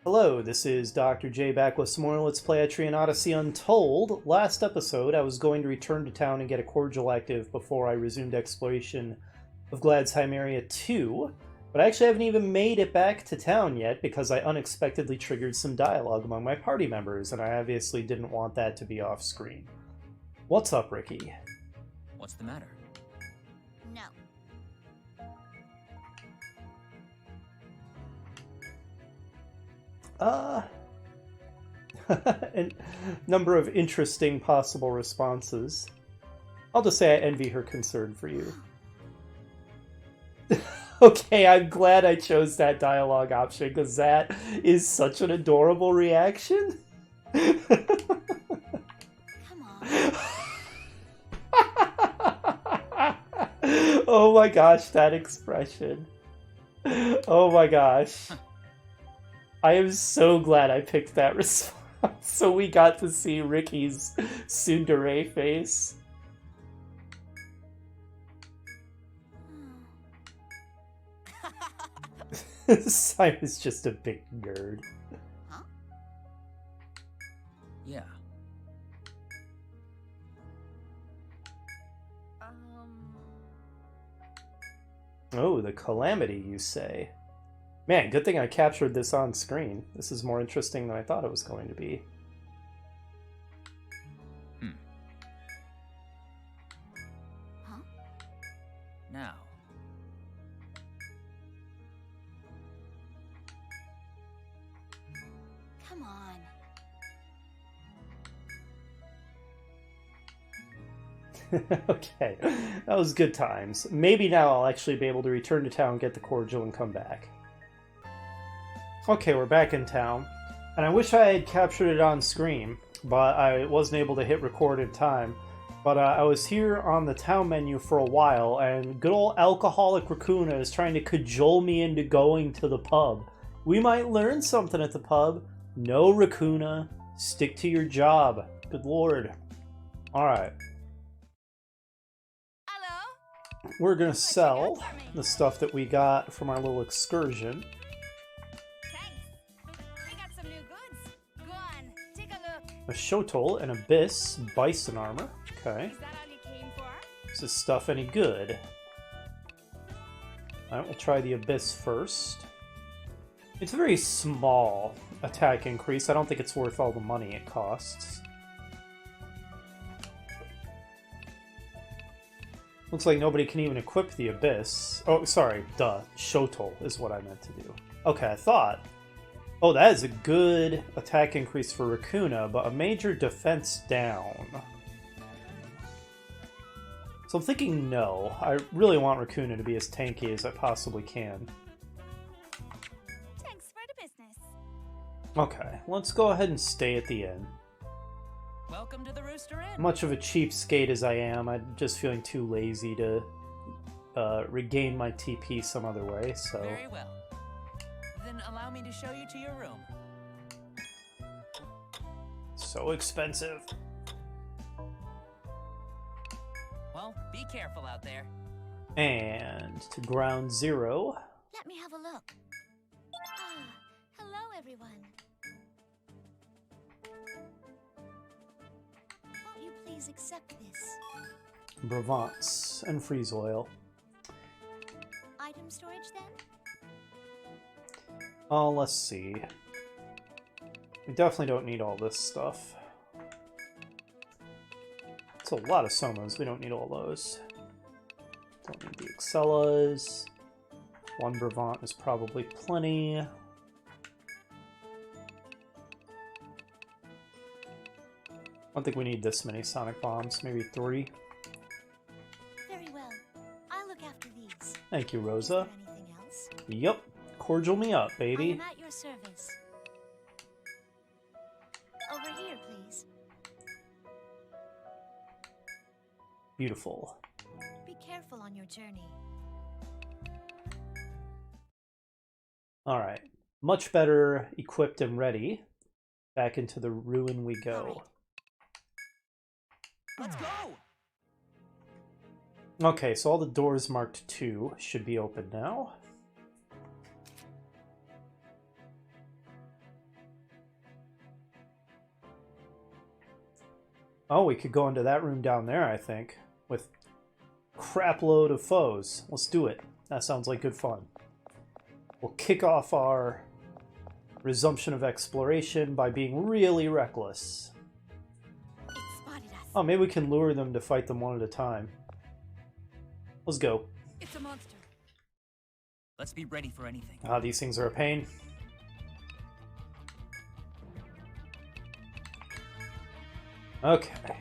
Hello, this is Dr. J back with some more Let's Play Etrian Odyssey Untold. Last episode, I was going to return to town and get a cordial active before I resumed exploration of Gladsheim Area 2, but I actually haven't even made it back to town yet because I unexpectedly triggered some dialogue among my party members, and I obviously didn't want that to be off-screen. What's up, Ricky? What's the matter? No. A number of interesting possible responses. I'll just say I envy her concern for you. Okay, I'm glad I chose that dialogue option, because that is such an adorable reaction. Come on. Oh my gosh, that expression. Oh my gosh. I am so glad I picked that response, so we got to see Ricky's tsundere face. Simon's just a big nerd. Huh? Yeah. Oh, the calamity, you say? Man, good thing I captured this on screen. This is more interesting than I thought it was going to be. Huh? Now. Come on. Okay, that was good times. Maybe now I'll actually be able to return to town, get the cordial, and come back. Okay, we're back in town, and I wish I had captured it on screen, but I wasn't able to hit record in time. But I was here on the town menu for a while, and good old alcoholic Raccoona is trying to cajole me into going to the pub. We might learn something at the pub. No, Raccoona. Stick to your job. Good lord. Alright. Hello? We're gonna sell the stuff that we got from our little excursion. Thanks. We got some new goods. Go on, take a look. A Shotol, an Abyss, Bison armor. Okay. Is that all you came for? Is this stuff any good? Alright, we'll try the Abyss first. It's a very small attack increase. I don't think it's worth all the money it costs. Looks like nobody can even equip the Abyss. Oh, sorry, duh. Shotol is what I meant to do. Okay, I thought. Oh, that is a good attack increase for Raccoona, but a major defense down. So I'm thinking no. I really want Raccoona to be as tanky as I possibly can. Thanks for the business. Okay, let's go ahead and stay at the inn. Welcome to the Rooster Inn. Much of a cheapskate as I am, I'm just feeling too lazy to regain my TP some other way, so... Very well. Then allow me to show you to your room. So expensive. Well, be careful out there. And to ground zero. Let me have a look. Ah, hello, everyone. Won't you please accept this? Bravance and freeze oil. Item storage, then? Oh, let's see. We definitely don't need all this stuff. It's a lot of somas, we don't need all those. Don't need the Excellas. One Bravant is probably plenty. I don't think we need this many sonic bombs, maybe 3. Very well. I'll look after these. Thank you, Is Rosa. there anything else? Yep. Cordial me up, I baby. am at your service. Over here, please. Beautiful. Be careful on your journey. Alright. Much better equipped and ready. Back into the ruin we go. Let's go! Okay, so all the doors marked 2 should be open now. Oh, we could go into that room down there, I think, with crap load of foes. Let's do it. That sounds like good fun. We'll kick off our resumption of exploration by being really reckless. It spotted us. Oh, maybe we can lure them to fight them one at a time. Let's go. It's a monster. Let's be ready for anything. Ah, these things are a pain. Okay.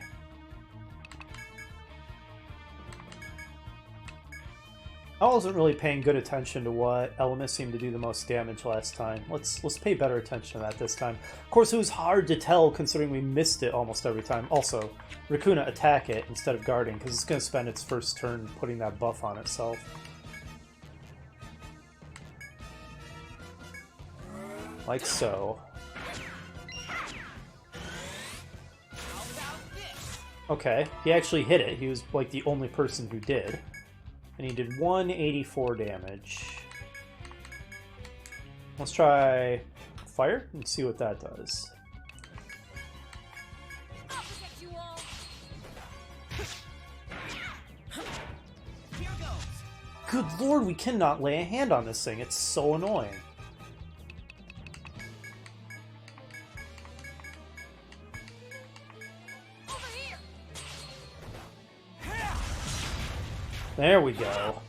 I wasn't really paying good attention to what elements seemed to do the most damage last time. Let's pay better attention to that this time. Of course, it was hard to tell considering we missed it almost every time. Also, Raccoona, attack it instead of guarding because it's going to spend its first turn putting that buff on itself. Like so. Okay, he actually hit it. He was like the only person who did. And he did 184 damage. Let's try fire and see what that does. I'll protect you all. Here goes. Good lord, we cannot lay a hand on this thing. It's so annoying. Over here. There we go.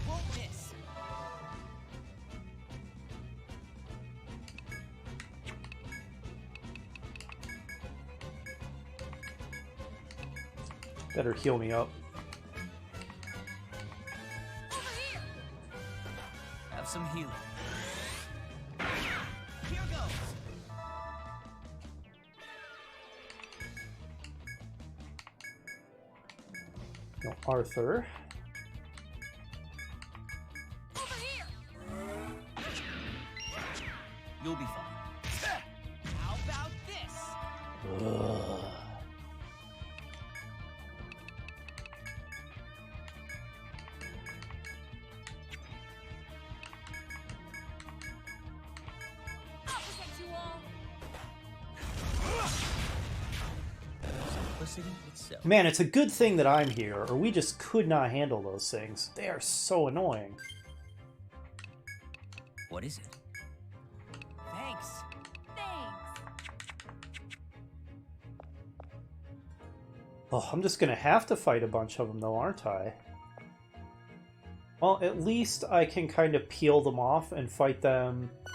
Won't miss. Better heal me up. Over here. Have some healing. Here goes. No, Arthur. Over here. You'll be fine. How about this? Ugh. I'll protect you all. Simplicity itself. Man, it's a good thing that I'm here, or we just could not handle those things. They are so annoying. What is it? Thanks. Thanks. Oh, I'm just gonna have to fight a bunch of them though, aren't I? Well, at least I can kind of peel them off and fight them Oh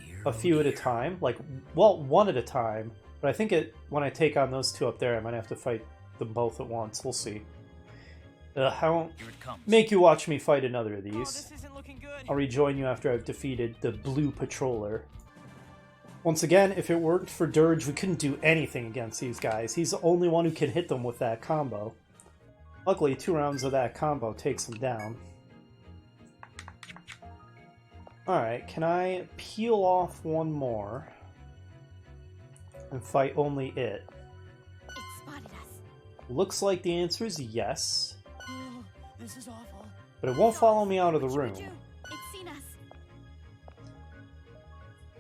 dear. a few at a time. Like, well, one at a time. But I think when I take on those two up there, I might have to fight them both at once. We'll see. I won't Here it comes. make you watch me fight another of Oh, these. this isn't looking good. I'll rejoin you after I've defeated the blue patroller. Once again, if it worked for Dirge, we couldn't do anything against these guys. He's the only one who can hit them with that combo. Luckily, 2 rounds of that combo takes him down. Alright, can I peel off one more and fight only it? It spotted us. Looks like the answer is yes, Oh, this is awful. but it won't follow me out of the What should we room. do? It's seen us.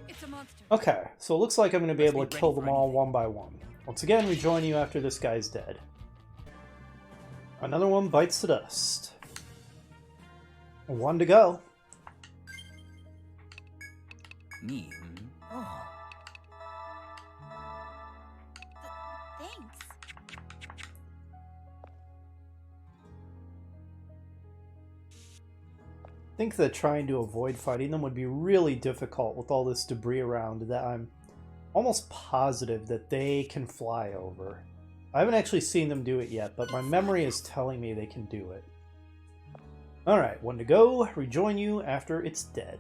It's a monster. Okay, so it looks like I'm going to be Let's able be to ready kill for them all anything. one by one. Once again, rejoin you after this guy's dead. Another one bites the dust. 1 to go. Me? Oh. Thanks. I think that trying to avoid fighting them would be really difficult with all this debris around that I'm almost positive that they can fly over. I haven't actually seen them do it yet, but my memory is telling me they can do it. Alright, 1 to go. Rejoin you after it's dead.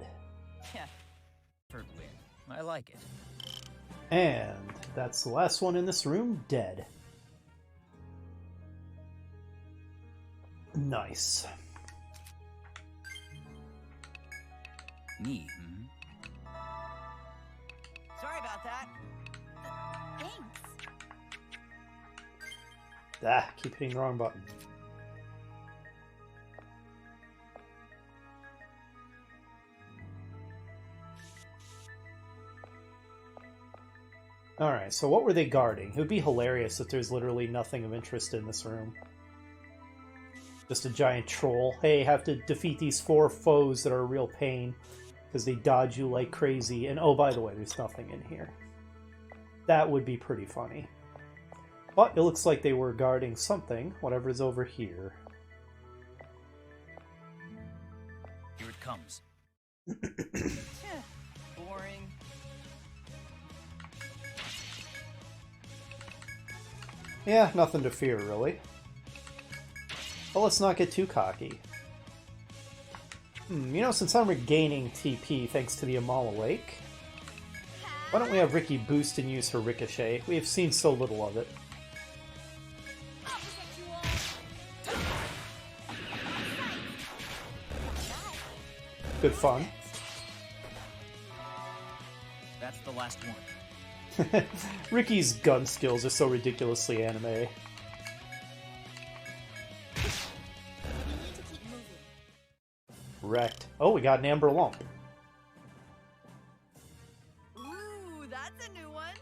Yeah. Effort win. I like it. And that's the last one in this room, dead. Nice. Me? Sorry about that. Thanks. Ah, keep hitting the wrong button. Alright, so what were they guarding? It would be hilarious if there's literally nothing of interest in this room. Just a giant troll. Hey, have to defeat these 4 foes that are a real pain because they dodge you like crazy. And oh, by the way, there's nothing in here. That would be pretty funny. But it looks like they were guarding something, whatever's over here. Here it comes. Boring. Yeah, nothing to fear, really. But let's not get too cocky. You know, since I'm regaining TP thanks to the Amala Lake, why don't we have Ricky boost and use her Ricochet? We have seen so little of it. Good fun. That's the last one. Ricky's gun skills are so ridiculously anime. You need to keep moving. Wrecked. Oh, we got an Amber Lump. Ooh, that's a new one.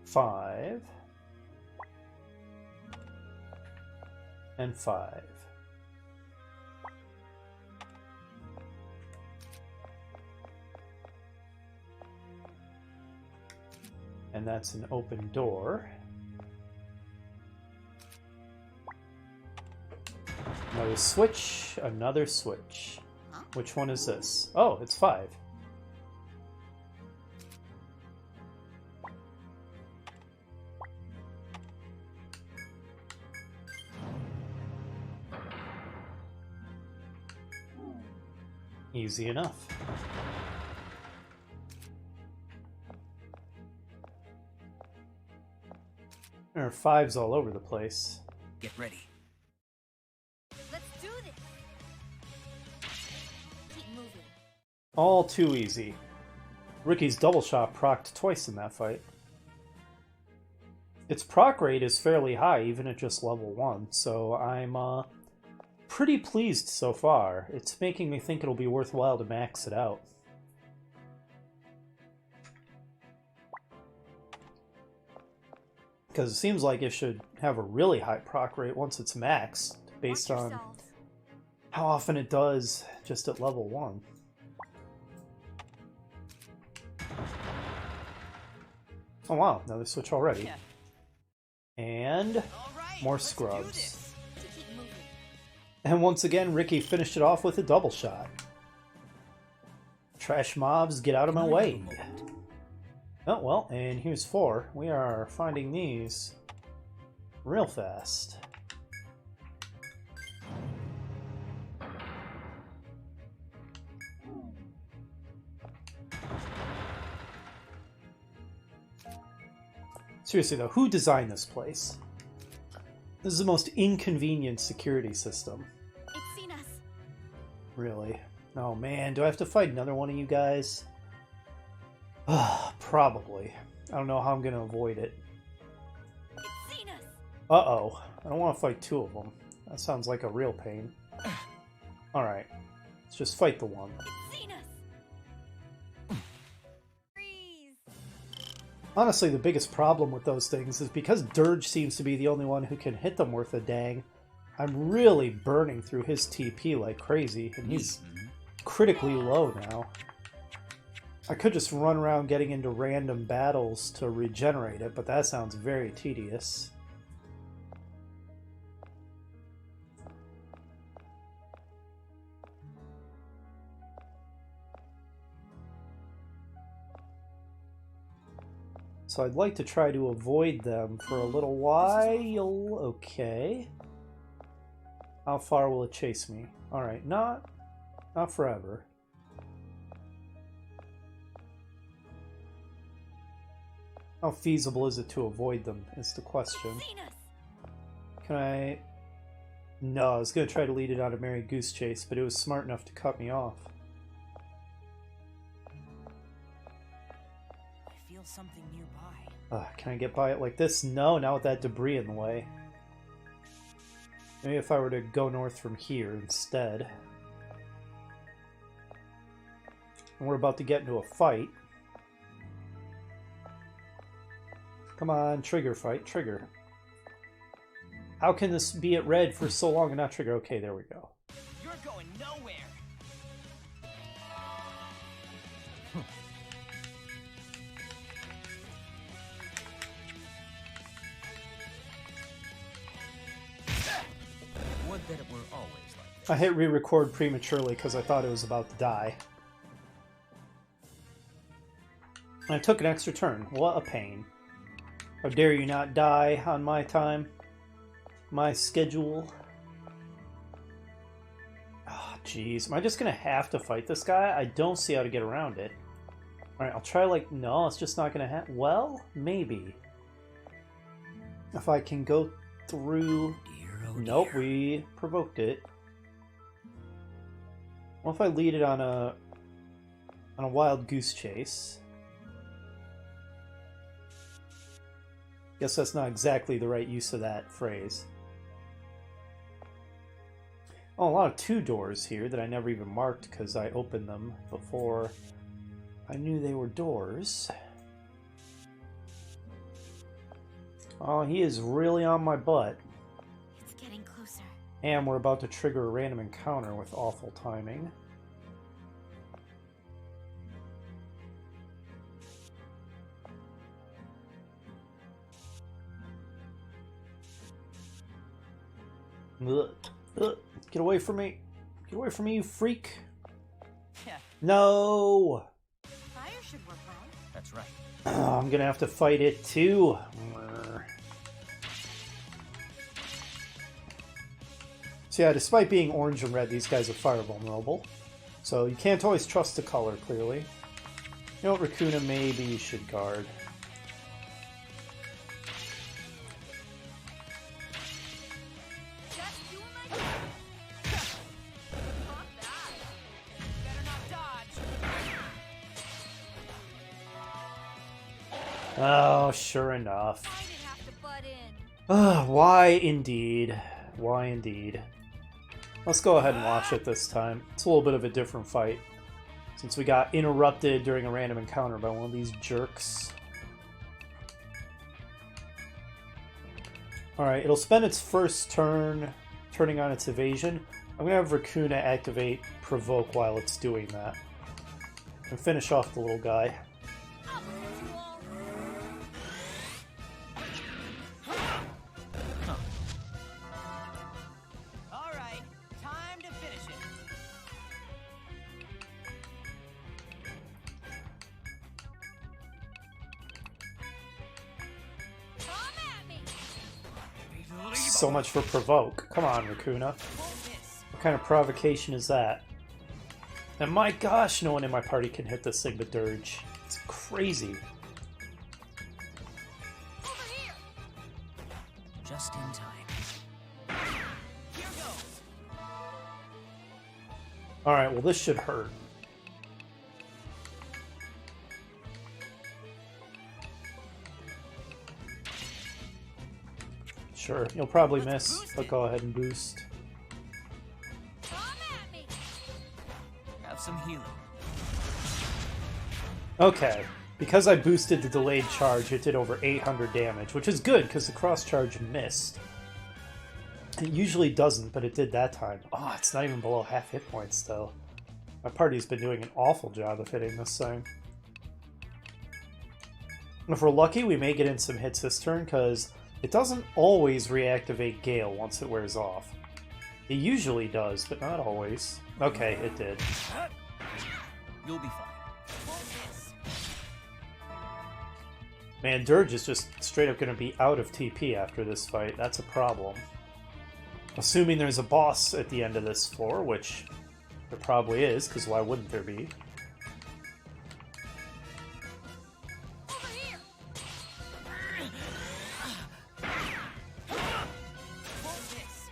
5. And 5. And that's an open door. Another switch, another switch. Huh? Which one is this? Oh, it's 5. Easy enough. There are 5s all over the place. Get ready. Let's do this. Keep moving. All too easy. Ricky's double shot procced twice in that fight. Its proc rate is fairly high, even at just level 1, so I'm pretty pleased so far. It's making me think it'll be worthwhile to max it out. Because it seems like it should have a really high proc rate once it's maxed, based Watch on yourselves. how often it does just at level 1. Oh wow, another switch already. Yeah. And All right, more let's do scrubs. this. To keep moving. And once again, Ricky finished it off with a double shot. Trash mobs, get out of my way. Oh, well, and here's 4. We are finding these real fast. Seriously though, who designed this place? This is the most inconvenient security system. It's seen us. Really? Oh man, do I have to fight another one of you guys? Probably. I don't know how I'm gonna avoid it. It's seen us. Uh-oh. I don't want to fight 2 of them. That sounds like a real pain. Alright. Let's just fight the one. It's seen us. Freeze. Honestly, the biggest problem with those things is because Dirge seems to be the only one who can hit them worth a dang, I'm really burning through his TP like crazy, and he's critically low now. I could just run around getting into random battles to regenerate it, but that sounds very tedious. So I'd like to try to avoid them for a little while. Okay. How far will it chase me? Alright, not forever. How feasible is it to avoid them is the question. It's seen us. Can I... No, I was going to try to lead it on a Merry Goose Chase, but it was smart enough to cut me off. I feel something nearby. Can I get by it like this? No, not with that debris in the way. Maybe if I were to go north from here instead. And we're about to get into a fight. Come on, trigger fight, trigger. How can this be at red for so long and not trigger? Okay, there we go. You're going nowhere. Would that it were always like this. I hit re-record prematurely because I thought it was about to die. And I took an extra turn. What a pain. How dare you not die on my time? My schedule. Oh, jeez. Am I just going to have to fight this guy? I don't see how to get around it. Alright, I'll try like... No, it's just not going to happen. Well, maybe. If I can go through... Dear, oh Nope, dear. we provoked it. What if I lead it on a wild goose chase? Guess that's not exactly the right use of that phrase. Oh, a lot of 2 doors here that I never even marked because I opened them before I knew they were doors. Oh, he is really on my butt. It's getting closer. And we're about to trigger a random encounter with awful timing. Ugh. Ugh. Get away from me. Get away from me, you freak. Yeah. No! Fire should work well. That's right. I'm gonna have to fight it too. So yeah, despite being orange and red, these guys are fire vulnerable. So you can't always trust the color, clearly. You know what, Raccoona, maybe you should guard. Just doing my job. Fuck that. Better not dodge. Oh, sure enough. I didn't have to butt in. Why indeed? Why indeed? Let's go ahead and watch it this time. It's a little bit of a different fight, since we got interrupted during a random encounter by one of these jerks. Alright, it'll spend its first turn turning on its evasion. I'm going to have Raccoona activate Provoke while it's doing that. And finish off the little guy. All right, time to finish it. Come at me. So much for Provoke. Come on, Raccoona. Won't miss. What kind of provocation is that? And my gosh, no one in my party can hit this thing but Dirge. It's crazy. Over here. Just in time. Here goes. Alright, well this should hurt. Sure, you'll probably Let's miss, boost but it. go ahead and boost. Come at me. Have some healing. Okay, because I boosted the delayed charge, it did over 800 damage, which is good because the cross charge missed. It usually doesn't, but it did that time. Oh, it's not even below half hit points though. My party's been doing an awful job of hitting this thing. If we're lucky, we may get in some hits this turn because it doesn't always reactivate Gale once it wears off. It usually does, but not always. Okay, it did. You'll be fine. Won't miss. Man, Dirge is just straight up going to be out of TP after this fight. That's a problem. Assuming there's a boss at the end of this floor, which there probably is, because why wouldn't there be? Over here. Won't miss.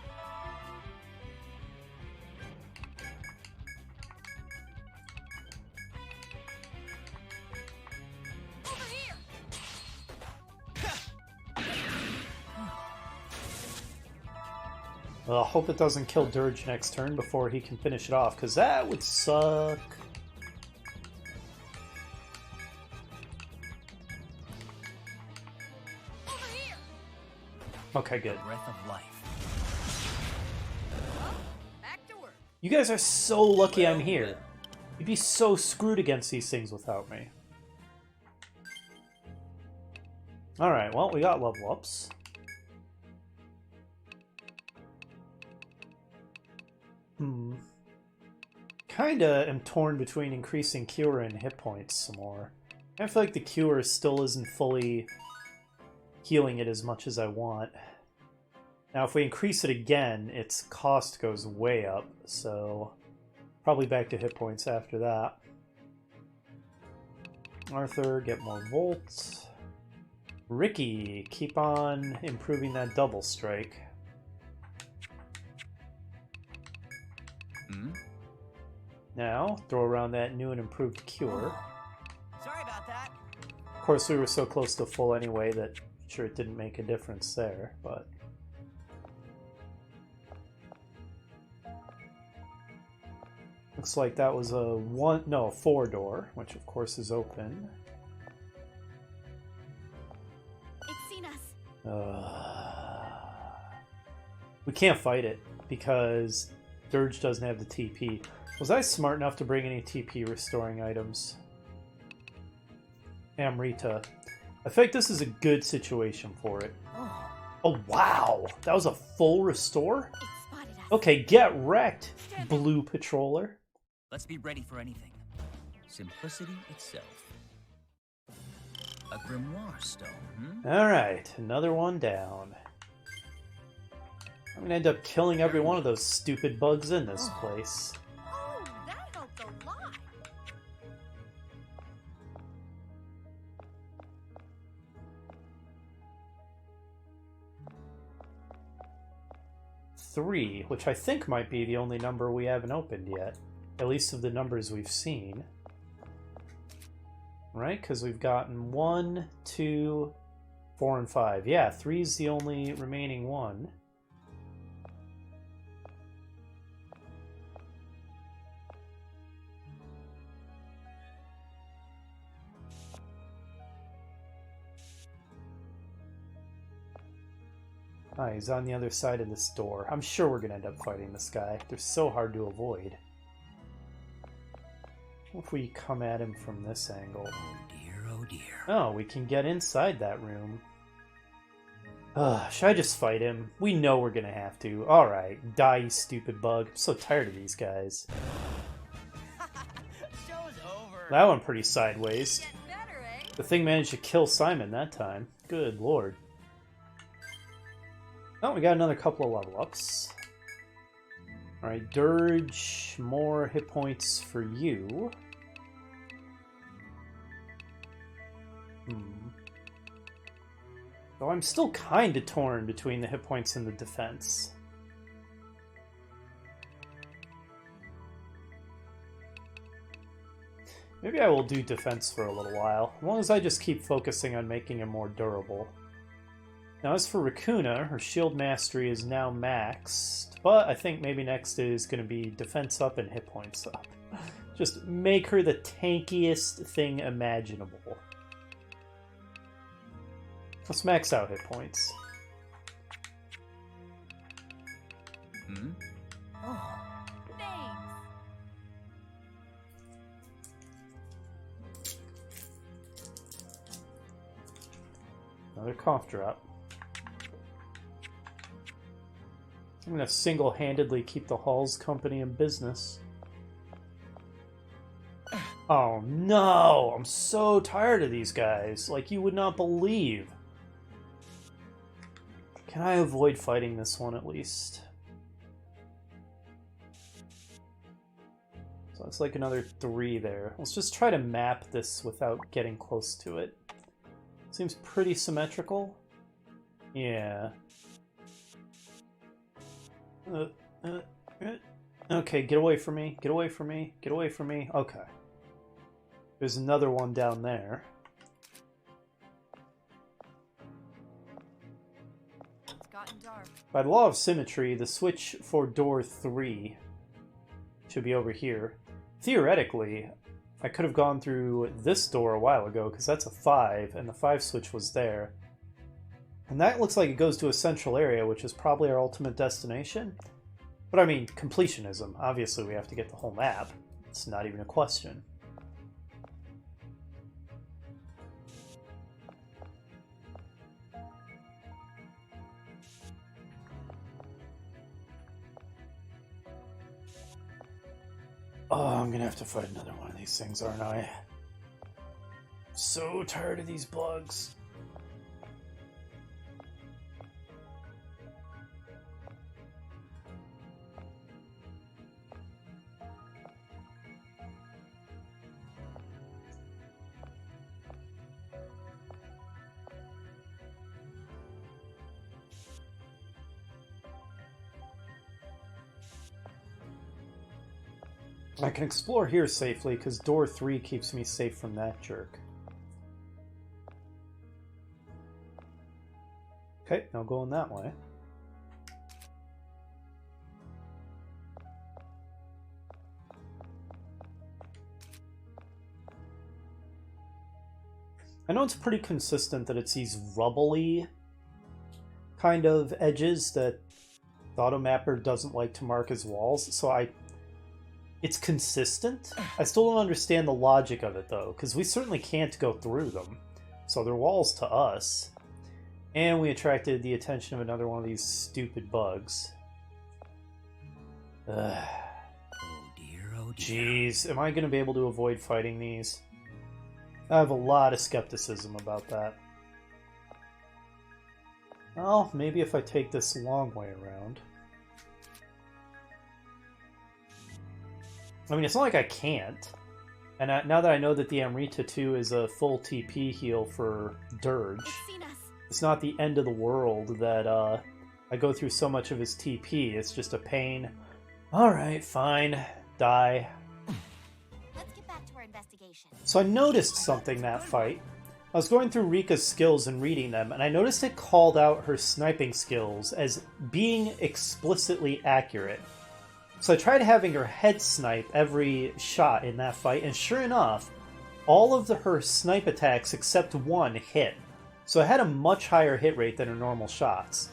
Over here. Well, I hope it doesn't kill Dirge next turn before he can finish it off, because that would suck. Okay, good. The breath of life. Back to work. You guys are so lucky I'm here. You'd be so screwed against these things without me. Alright, well, we got level ups. Kinda am torn between increasing cure and hit points some more. I feel like the cure still isn't fully healing it as much as I want. Now, if we increase it again, its cost goes way up, so probably back to hit points after that. Arthur, get more volts. Ricky, keep on improving that double strike. Now, throw around that new and improved cure. Sorry about that. Of course, we were so close to full anyway that sure it didn't make a difference there, but... Looks like that was a 4-door, which of course is open. It's seen us. We can't fight it because Dirge doesn't have the TP. Was I smart enough to bring any TP restoring items? Amrita. I think this is a good situation for it. Oh wow! That was a full restore? It spotted us. Okay, get wrecked, Blue Patroller. Let's be ready for anything. Simplicity itself. A grimoire stone, Alright, another one down. I'm gonna end up killing every one of those stupid bugs in this place. Oh, that helped a lot. Three, which I think might be the only number we haven't opened yet. At least of the numbers we've seen. Right? Because we've gotten 1, 2, 4, and 5. Yeah, 3's the only remaining one. Ah, he's on the other side of this door. I'm sure we're going to end up fighting this guy. They're so hard to avoid. What if we come at him from this angle? Oh dear, oh dear. Oh, we can get inside that room. Should I just fight him? We know we're going to have to. Alright, die, you stupid bug. I'm so tired of these guys. Show's over. That went pretty sideways. Getting better, eh? The thing managed to kill Simon that time. Good lord. Oh, we got another couple of level ups. Alright, Dirge, more hit points for you. Though I'm still kinda torn between the hit points and the defense. Maybe I will do defense for a little while, as long as I just keep focusing on making him more durable. Now, as for Raccoona, her shield mastery is now maxed, but I think maybe next is going to be defense up and hit points up. Just make her the tankiest thing imaginable. Let's max out hit points. Oh, Thanks. Another cough drop. I'm going to single-handedly keep the Halls company in business. Oh no! I'm so tired of these guys. Like, you would not believe. Can I avoid fighting this one at least? So it's like another 3 there. Let's just try to map this without getting close to it. Seems pretty symmetrical. Yeah. Okay, get away from me. Get away from me. Get away from me. Okay. There's another one down there. It's gotten dark. By the law of symmetry, the switch for door 3 should be over here. Theoretically, I could have gone through this door a while ago, because that's a 5, and the 5 switch was there. And that looks like it goes to a central area, which is probably our ultimate destination. But I mean, completionism. Obviously, we have to get the whole map. It's not even a question. Oh, I'm gonna have to fight another one of these things, aren't I? So tired of these bugs. I can explore here safely, because door 3 keeps me safe from that jerk. Okay, now going that way. I know it's pretty consistent that it's these rubbly kind of edges that the automapper doesn't like to mark as walls, so it's consistent. I still don't understand the logic of it, though, because we certainly can't go through them. So they're walls to us. And we attracted the attention of another one of these stupid bugs. Ugh. Oh dear, oh dear. Jeez, am I going to be able to avoid fighting these? I have a lot of skepticism about that. Well, maybe if I take this long way around. I mean, it's not like I can't. And now that I know that the Amrita 2 is a full TP heal for Dirge, it's not the end of the world that I go through so much of his TP. It's just a pain. Alright, fine. Die. Let's get back to our investigation. So I noticed something that fight. I was going through Rika's skills and reading them, and I noticed it called out her sniping skills as being explicitly accurate. So I tried having her head snipe every shot in that fight, and sure enough, all of her snipe attacks except one hit. So I had a much higher hit rate than her normal shots.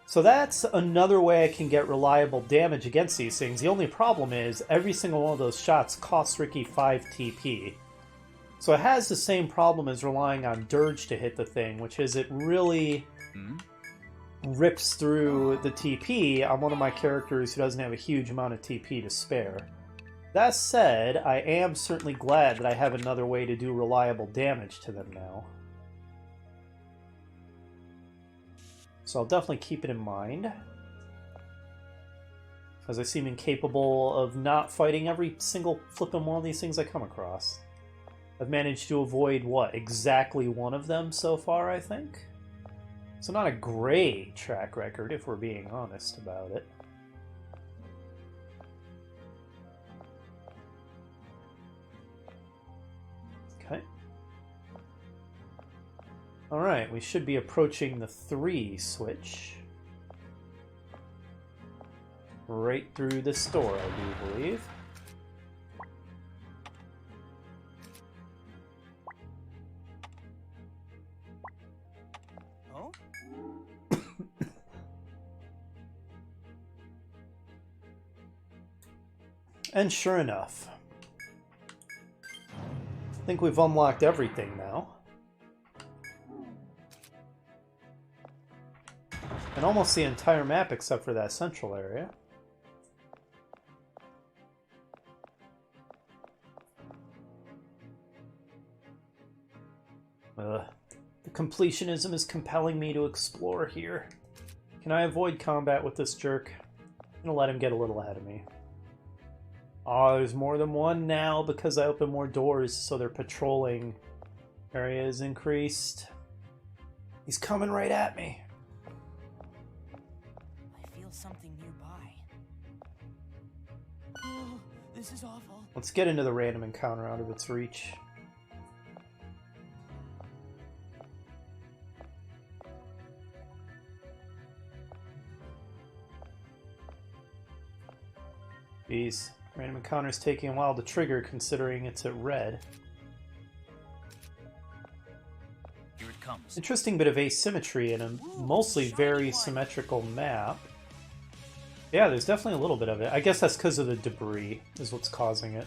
So that's another way I can get reliable damage against these things. The only problem is, every single one of those shots costs Ricky 5 TP. So it has the same problem as relying on Dirge to hit the thing, which is it really rips through the TP on one of my characters who doesn't have a huge amount of TP to spare. That said, I am certainly glad that I have another way to do reliable damage to them now. So I'll definitely keep it in mind, as I seem incapable of not fighting every single flippin' one of these things I come across. I've managed to avoid, what, exactly one of them so far, I think? So not a great track record, if we're being honest about it. Okay. Alright, we should be approaching the 3 switch. Right through this door, I do believe. Oh? And sure enough, I think we've unlocked everything now. And almost the entire map except for that central area. The completionism is compelling me to explore here. Can I avoid combat with this jerk? I'm gonna let him get a little ahead of me. Oh, there's more than one now because I opened more doors, so their patrolling area is increased. He's coming right at me. I feel something nearby. Oh, this is awful. Let's get into the random encounter out of its reach. Jeez, random encounter's taking a while to trigger considering it's at red. Here it comes. Interesting bit of asymmetry in a mostly very symmetrical map. Yeah, there's definitely a little bit of it. I guess that's because of the debris is what's causing it.